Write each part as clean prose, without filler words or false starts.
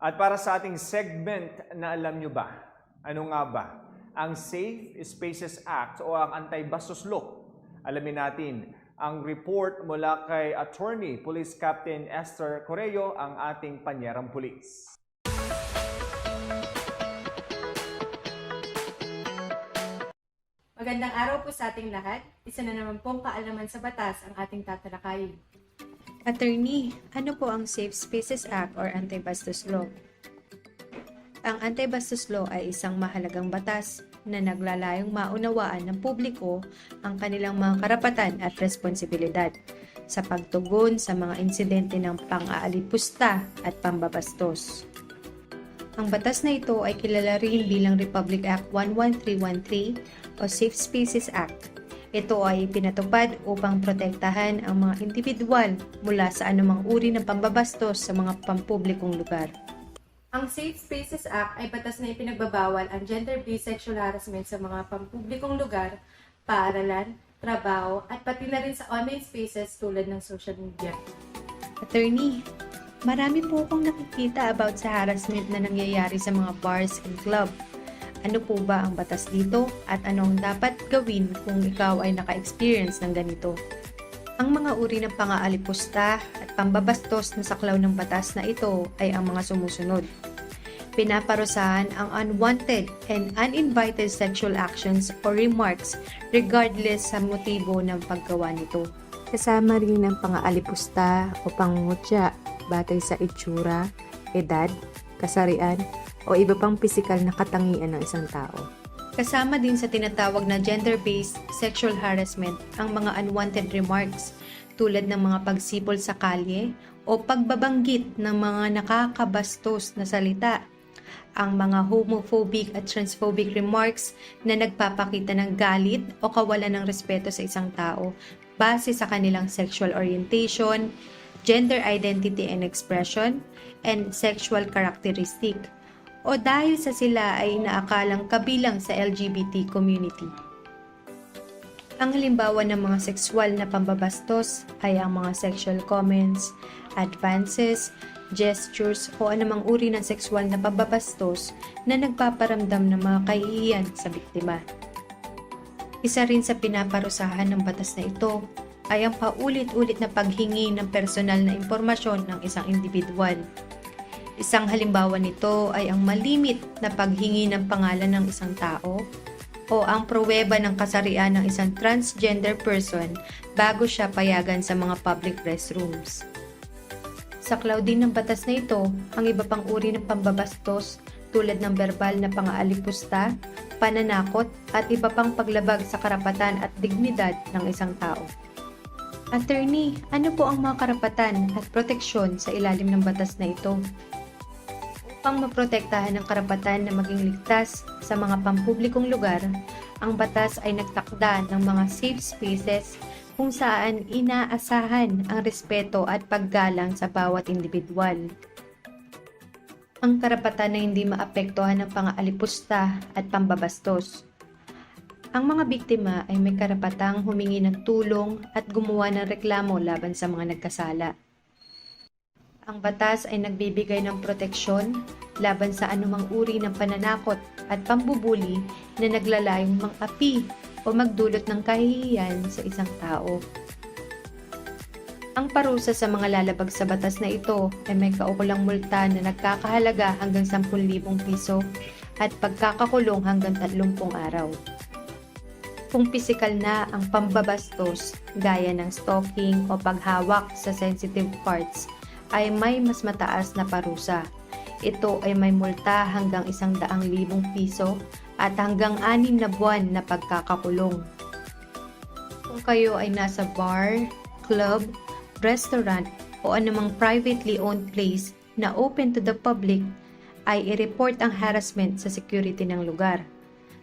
At para sa ating segment na alam nyo ba, ano nga ba ang Safe Spaces Act o ang Anti-Bastos Law? Alamin natin ang report mula kay Attorney Police Captain Esther Correo, ang ating panyerang pulis. Magandang araw po sa ating lahat. Isa na naman pong kaalaman sa batas ang ating tatalakayin. Attorney, ano po ang Safe Spaces Act or Anti-Bastos Law? Ang Anti-Bastos Law ay isang mahalagang batas na naglalayong maunawaan ng publiko ang kanilang mga karapatan at responsibilidad sa pagtugon sa mga insidente ng pang-aalipusta at pambabastos. Ang batas na ito ay kilala rin bilang Republic Act 11313 o Safe Spaces Act. Ito ay pinatupad upang protektahan ang mga individual mula sa anumang uri ng pambabastos sa mga pampublikong lugar. Ang Safe Spaces Act ay batas na ipinagbabawal ang gender-based sexual harassment sa mga pampublikong lugar, paaralan, trabaho, at pati na rin sa online spaces tulad ng social media. Attorney, marami po akong nakikita about sa harassment na nangyayari sa mga bars and club. Ano po ba ang batas dito at anong dapat gawin kung ikaw ay naka-experience ng ganito? Ang mga uri ng pang-aalipusta at pambabastos na saklaw ng batas na ito ay ang mga sumusunod. Pinaparusahan ang unwanted and uninvited sexual actions or remarks regardless sa motibo ng paggawa nito. Kasama rin ang pang-aalipusta o pangungutya batay sa itsura, edad, kasarian, o iba pang pisikal na katangian ng isang tao. Kasama din sa tinatawag na gender-based sexual harassment ang mga unwanted remarks tulad ng mga pagsipol sa kalye o pagbabanggit ng mga nakakabastos na salita, ang mga homophobic at transphobic remarks na nagpapakita ng galit o kawalan ng respeto sa isang tao base sa kanilang sexual orientation, gender identity and expression, and sexual characteristic, o dahil sa sila ay inaakalang kabilang sa LGBT community. Ang halimbawa ng mga sexual na pambabastos ay ang mga sexual comments, advances, gestures o anumang uri ng sexual na pambabastos na nagpaparamdam ng mga kahihiyan sa biktima. Isa rin sa pinaparusahan ng batas na ito ay ang paulit-ulit na paghingi ng personal na impormasyon ng isang individual. Isang halimbawa nito ay ang malimit na paghingi ng pangalan ng isang tao o ang pruweba ng kasarian ng isang transgender person bago siya payagan sa mga public restrooms. Saklaw din ng batas na ito ang iba pang uri ng pambabastos tulad ng verbal na pang-aalipusta, pananakot at iba pang paglabag sa karapatan at dignidad ng isang tao. Attorney, ano po ang mga karapatan at proteksyon sa ilalim ng batas na ito? Upang maprotektahan ang karapatan na maging ligtas sa mga pampublikong lugar, ang batas ay nagtakda ng mga safe spaces kung saan inaasahan ang respeto at paggalang sa bawat individual. Ang karapatan na hindi maapektuhan ng pang-aalipusta at pambabastos. Ang mga biktima ay may karapatang humingi ng tulong at gumawa ng reklamo laban sa mga nagkasala. Ang batas ay nagbibigay ng proteksyon laban sa anumang uri ng pananakot at pambubuli na naglalayong mang-api o magdulot ng kahihiyan sa isang tao. Ang parusa sa mga lalabag sa batas na ito ay may kaukulang multa na nagkakahalaga hanggang 10,000 piso at pagkakakulong hanggang 30 araw. Kung pisikal na ang pambabastos gaya ng stalking o paghawak sa sensitive parts, ay may mas mataas na parusa. Ito ay may multa hanggang 100,000 piso at hanggang 6 na buwan na pagkakakulong. Kung kayo ay nasa bar, club, restaurant o anumang privately owned place na open to the public, ay i-report ang harassment sa security ng lugar.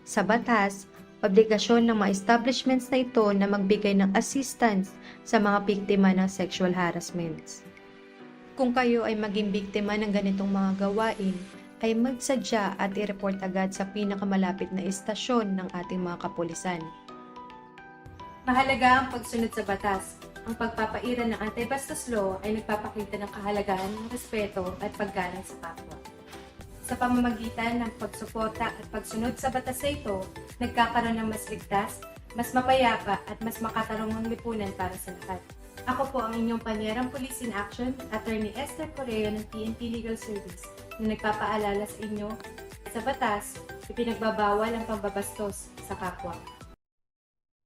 Sa batas, obligasyon ng mga establishments na ito na magbigay ng assistance sa mga biktima ng sexual harassments. Kung kayo ay maging biktima ng ganitong mga gawain, ay magsadya at i-report agad sa pinakamalapit na istasyon ng ating mga kapulisan. Mahalaga ang pagsunod sa batas. Ang pagpapairal ng anti-bastos law ay nagpapakita ng kahalagahan ng respeto at paggalang sa kapwa. Sa pamamagitan ng pagsuporta at pagsunod sa batas na ito, nagkakaroon ng mas ligtas, mas mapayapa at mas makatarungang lipunan para sa lahat. Ako po ang inyong panyerang Police in Action, Attorney Esther Correo ng PNP Legal Service, na nagpapaalala sa inyo sa batas, ipinagbabawal ang pambabastos sa kapwa.